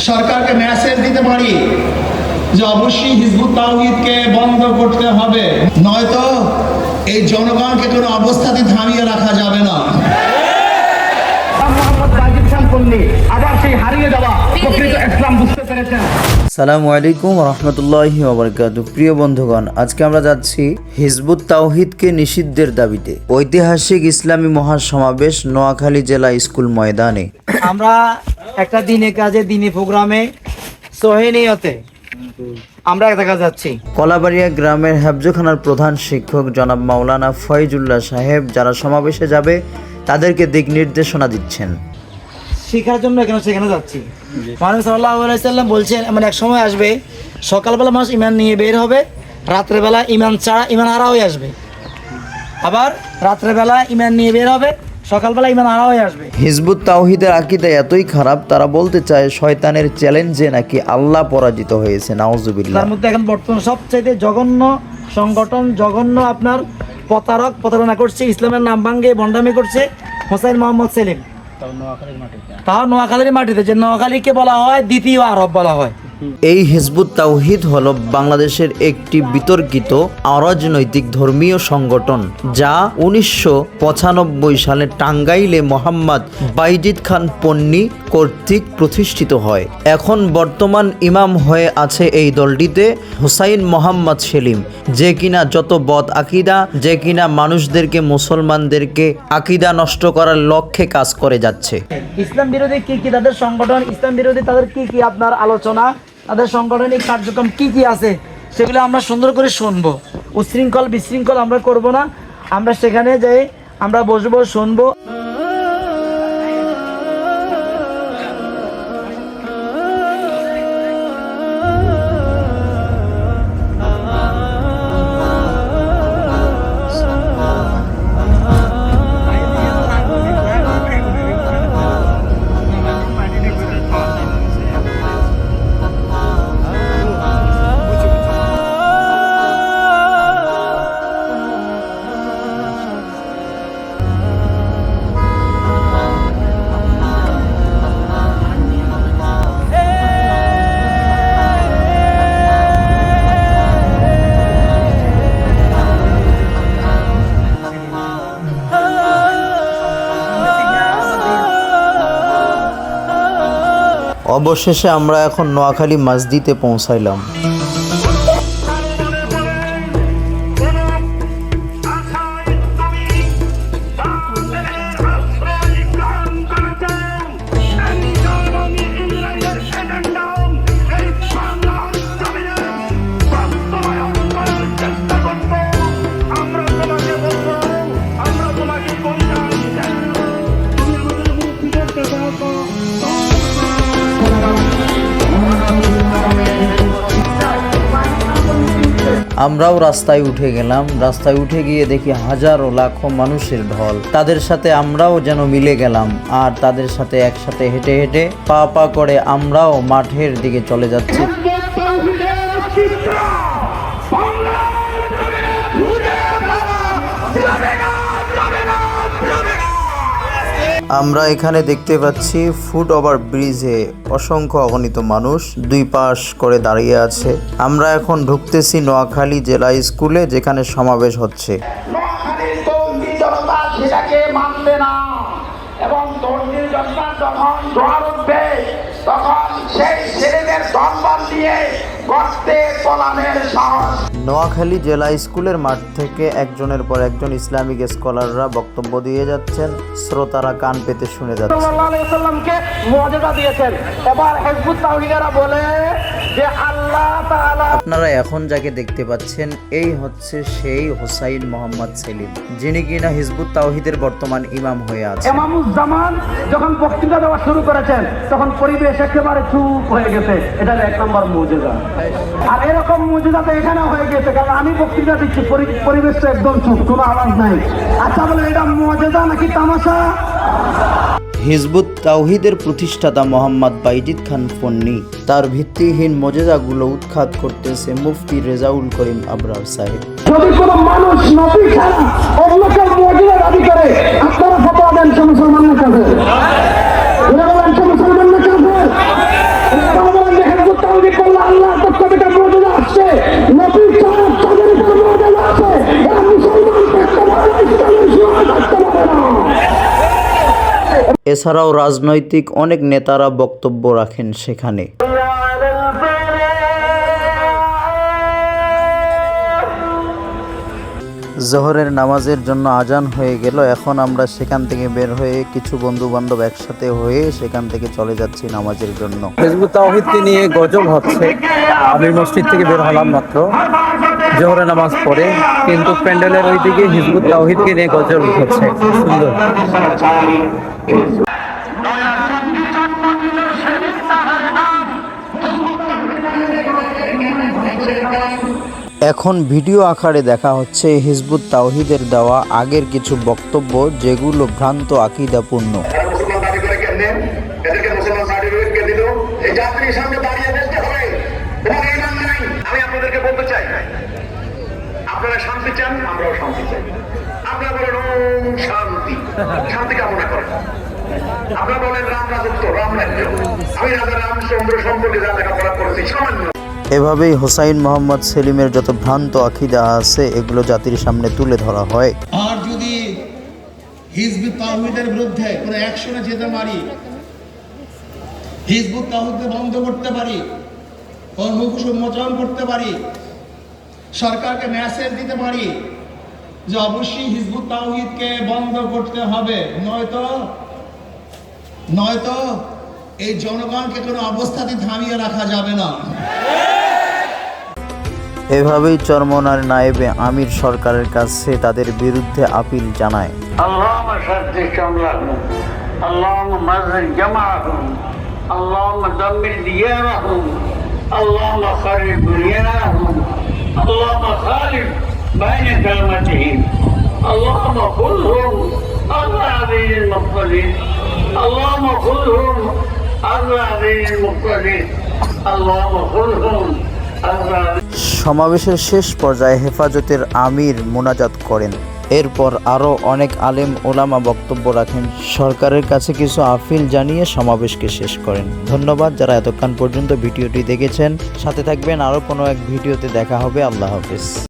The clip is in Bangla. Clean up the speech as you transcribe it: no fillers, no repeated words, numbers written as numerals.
সরকারকে মেসেজ দিতে পারি যে অবশ্যই হিজবুত তাওহীদকে বন্ধ করতে হবে, নয়তো এই জনগণকে কোনো অবস্থাতে থামিয়ে রাখা যাবে না। সালামু আলাইকুম রহমতুল্লাহি ওয়া বারাকাতুহু। প্রিয় বন্ধুগণ, আজকে আমরা যাচ্ছি হিজবুত তাওহীদকে নিষিদ্ধের দাবিতে ঐতিহাসিক ইসলামী মহাসমাবেশ নোয়াখালী জেলা স্কুল ময়দানে। আমরা একটা দিনে কাজে দিনে প্রোগ্রামে সোহেনিয়তে আমরা দেখা যাচ্ছি। কলাবাড়িয়া গ্রামের হেফজখানার প্রধান শিক্ষক জনাব মাওলানা ফয়জুল্লাহ সাহেব যারা সমাবেশে যাবে তাদেরকে দিক নির্দেশনা দিচ্ছেন। শিখার জন্য সেখানে যাচ্ছি। মানুষ সাল্লাল্লাহু আলাইহি সাল্লাম বলছেন, এমন এক সময় আসবে সকালবেলা মানুষ ইমান নিয়ে বের হবে, রাত্রেবেলা ইমান ছাড়া ইমান হারা হয়ে আসবে। আবার রাত্রেবেলা ইমান নিয়ে বের হবে, সকালবেলা ইমান হারা হয়ে আসবে। হিজবুত তাওহীদের আকীদা এতই খারাপ, তারা বলতে চায় শয়তানের চ্যালেঞ্জে নাকি আল্লাহ পরাজিত হয়েছে। নাউজুবিল্লাহ। তার মধ্যে এখন বর্তমান সবচাইতে জঘন্য সংগঠন, জঘন্য আপনার প্রতারণা করছে, ইসলামের নাম ভাঙ্গে ভণ্ডামি করছে হোসাইন মোহাম্মদ সেলিম। তাও নোয়াখালীর মাটিতে, যে নোয়াখালীকে বলা হয় দ্বিতীয় আরব বলা হয়। এই হিজবুত তাওহীদ হলো বাংলাদেশের একটি বিতর্কিত অরাজনৈতিক ধর্মীয় সংগঠন যা 1995 সালে টাঙ্গাইলে মোহাম্মদ বাইজিদ খান পন্নী কর্তৃক প্রতিষ্ঠিত হয়। এখন বর্তমান ইমাম হয়ে আছে এই দলটিতে হুসাইন মোহাম্মদ সেলিম, যে কিনা যত বদ আকীদা, যে কিনা মানুষদেরকে, মুসলমানদেরকে আকীদা নষ্ট করার লক্ষ্যে কাজ করে যাচ্ছে। ইসলাম বিরোধী কি তাদের সংগঠন, ইসলাম বিরোধী তাদের কি আপনার আলোচনা, তাদের সাংগঠনিক কার্যক্রম কি আছে, সেগুলো আমরা সুন্দর করে শুনবো। উচ্ছৃঙ্খল বিশৃঙ্খল আমরা করব না, আমরা সেখানে যাই, আমরা বসবো, শুনবো। অবশেষে আমরা এখন নোয়াখালী মসজিদে পৌঁছাইলাম। আমরাও রাস্তায় উঠে গেলাম। রাস্তায় উঠে গিয়ে দেখি হাজারো লাখো মানুষের ঢল। তাদের সাথে আমরাও যেন মিলে গেলাম, আর তাদের সাথে একসাথে হেঁটে হেঁটে পা পা করে আমরাও মাঠের দিকে চলে যাচ্ছি। আমরা এখানে দেখতে পাচ্ছি ফুট ওভার ব্রিজে অসংখ্য অগণিত মানুষ দুই পাশ করে দাঁড়িয়ে আছে। আমরা এখন ঢুকতেছি নোয়াখালী জেলা স্কুলে, যেখানে সমাবেশ হচ্ছে। এবং তরুণীর জনতা যখন জোয়ার উঠবে তখন সেই ছেলেদের দলবল দিয়ে গর্তে পলানের সাহস। নোয়াখালী জেলা স্কুলের মাঠ থেকে একজনের পর একজন ইসলামিক স্কলাররা বক্তব্য দিয়ে যাচ্ছেন, শ্রোতারা কান পেতে শুনে যাচ্ছে। সাল্লাল্লাহু আলাইহি ওয়াসাল্লামকে মুআজিজা দিয়েছেন। এবার হিজবুত তাওহীদরা বলে যে আল্লাহ তাআলা। আপনারা এখন যাকে দেখতে পাচ্ছেন এই হচ্ছে সেই হোসাইন মোহাম্মদ সেলিম, যিনি কিনা হিজবুত তাওহীদের বর্তমান ইমাম হয়ে আছেন। ইমামুজ্জামান যখন বক্তৃতা দেওয়া শুরু করেছেন তখন পরিবেশ একেবারে চুপ হয়ে গেছে। এটা এক নম্বর মুজিজা। আর এরকম মুজিজা তো এখানে হয়ে গেছে, কারণ আমি বক্তৃতা দিচ্ছি, পরিবেশটা একদম চুপ, কোনো আওয়াজ নাই। আচ্ছা বলে এটা মুজিজা নাকি তামাশা? হিজবুত তাওহীদের প্রতিষ্ঠাতা মোহাম্মদ বাইজিদ খান পন্নী তার ভিত্তিহীন মুজিজাগুলো উৎখাত করতেছে মুফতি রেজাউল করিম আবরার সাহেব। যদি কোনো মানুষ নবী ছাড়া অন্যকে মুজিজা দাবি করে, আপনারা ফতোয়া দেন মুসলমানের কাছে। মুসলমানের কাছে এছাড়াও রাজনৈতিক অনেক নেতারা বক্তব্য রাখেন সেখানে। জোহরের নামাজের জন্য আজান হয়ে গেল। এখন আমরা সেখান থেকে বের হয়ে কিছু বন্ধু বান্ধব একসাথে হয়ে সেখান থেকে চলে যাচ্ছি নামাজের জন্য। হিজবুত তাওহীদকে নিয়ে গজল হচ্ছে। আমি মসজিদ থেকে বের হলাম মাত্র জোহরের নামাজ পড়ে, কিন্তু প্যান্ডেলের ওইদিকে হিজবুত তাওহীদকে নিয়ে গজল হচ্ছে। সুন্দর। এখন ভিডিও আকারে দেখা হচ্ছে হিজবুত তাওহীদের দেওয়া আগের কিছু বক্তব্য, যেগুলো ভ্রান্ত আকীদাপূর্ণ। মুসলমান দাবি করে কেন এদেরকে মুসলমান সার্টিফিকেট কে দিল? এই জাতির সামনে দাঁড়িয়ে দেখতে হবে তোমার ঈমান নাই। আমি আপনাদেরকে বলতে চাই, আপনারা শান্তি চান, আমরাও শান্তি চাই। আপনারা বলেন ওম শান্তি, শান্তি কামনা করেন। আপনারা বলেন রাম রাজত্ব, রাম রাজ্য। আমি রাজা রামচন্দ্র সম্পর্কে যা লেখাপড়া করেছি সামান্য। এভাবেই হোসাইন মোহাম্মদ সেলিমের যত ভ্রান্ত আকীদা আছে এগুলো জাতির সামনে তুলে ধরা হয়। আর যদি হিজবুত তাওহীদের বিরুদ্ধে কোনো অ্যাকশনে যেতে পারি, হিজবুত তাওহীদকে বন্ধ করতে পারি, ওর মুখোশ উন্মোচন করতে পারি, সরকারকে মেসেজ দিতে পারি যে অবশ্যই হিজবুত তাওহীদকে বন্ধ করতে হবে, নয়তো এই জনগণকে কোনো অবস্থাতে থামিয়ে রাখা যাবে না। এভাবেই চরমনার নায়েবে আমির সরকারের কাছে তাদের বিরুদ্ধে আপিল জানায়। اللهم شتت شملهم اللهم مزق جمعهم اللهم دمر ديارهم اللهم خرب بنيانهم اللهم خالف بين كلمتهم اللهم خذهم الذين المقتدين اللهم خذهم الذين المقتدين اللهم خذهم সমাবেশের শেষ পর্যায়ে হেফাজতের আমির মোনাজাত করেন। এরপর আরও অনেক আলেম ওলামা বক্তব্য রাখেন, সরকারের কাছে কিছু আপিল জানিয়ে সমাবেশকে শেষ করেন। ধন্যবাদ যারা এতক্ষণ পর্যন্ত ভিডিওটি দেখেছেন। সাথে থাকবেন, আরও কোনো এক ভিডিওতে দেখা হবে। আল্লাহ হাফেজ।